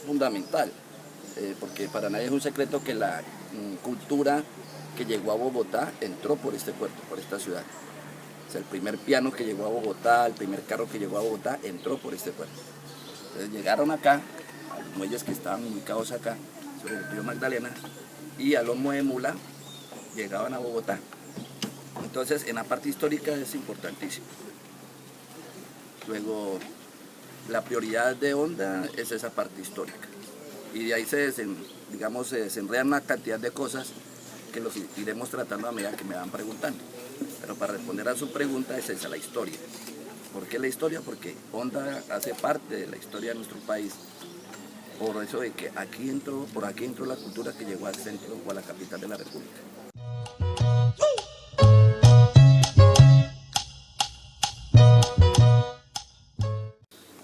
fundamental, porque para nadie es un secreto que la cultura que llegó a Bogotá entró por este puerto, por esta ciudad. O sea, el primer piano que llegó a Bogotá, el primer carro que llegó a Bogotá, entró por este puerto. Entonces llegaron acá, a los muelles que estaban ubicados acá, sobre el río Magdalena, y a lomo de mula llegaban a Bogotá. Entonces, en la parte histórica es importantísimo. Luego, la prioridad de Honda es esa parte histórica. Y de ahí se desenredan una cantidad de cosas que los iremos tratando a medida que me van preguntando. Pero para responder a su pregunta es esa, la historia. ¿Por qué la historia? Porque Honda hace parte de la historia de nuestro país. Por eso de que por aquí entró la cultura que llegó al centro o a la capital de la República.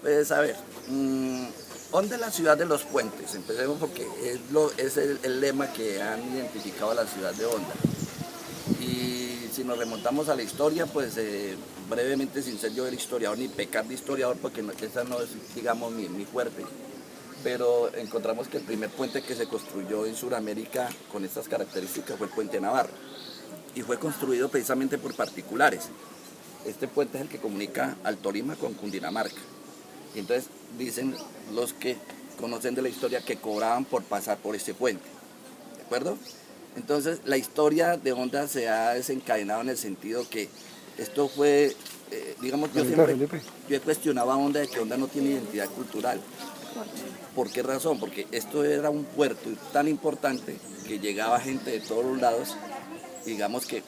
Pues a ver, Honda es la ciudad de los puentes. Empecemos porque es el lema que han identificado a la ciudad de Honda. Y si nos remontamos a la historia, pues brevemente, sin ser yo el historiador ni pecar de historiador, porque esa no es, digamos, mi fuerte, pero encontramos que el primer puente que se construyó en Sudamérica con estas características fue el puente Navarro, y fue construido precisamente por particulares. Este puente es el que comunica al Tolima con Cundinamarca. Y entonces dicen los que conocen de la historia que cobraban por pasar por este puente, ¿de acuerdo? Entonces la historia de Honda se ha desencadenado en el sentido que esto fue, digamos, yo he cuestionado a Honda de que Honda no tiene identidad cultural. ¿Por qué razón? Porque esto era un puerto tan importante que llegaba gente de todos los lados, digamos que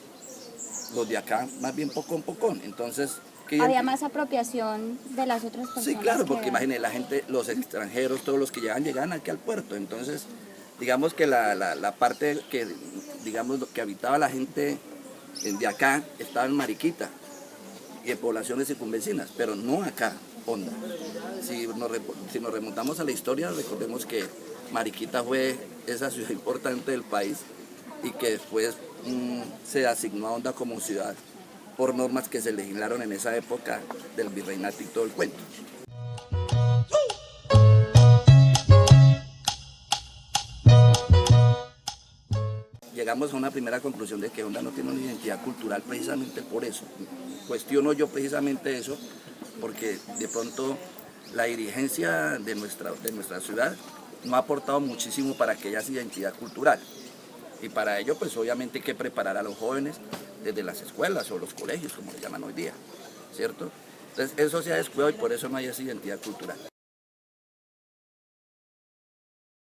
los de acá más bien pocón. Entonces, ¿había más apropiación de las otras personas? Sí, claro, porque imagínense, la gente, los extranjeros, todos los que llegan aquí al puerto. Entonces, digamos que la parte que, digamos, que habitaba la gente de acá estaba en Mariquita y en poblaciones circunvecinas, pero no acá, Honda. Si nos remontamos a la historia, recordemos que Mariquita fue esa ciudad importante del país y que después se asignó a Honda como ciudad por normas que se legislaron en esa época del virreinato y todo el cuento. Llegamos a una primera conclusión de que Honda no tiene una identidad cultural precisamente por eso. Cuestiono yo precisamente eso, porque de pronto la dirigencia de nuestra ciudad no ha aportado muchísimo para que haya esa identidad cultural. Y para ello, pues obviamente hay que preparar a los jóvenes desde las escuelas o los colegios, como le llaman hoy día, ¿cierto? Entonces eso se ha descuidado y por eso no hay esa identidad cultural.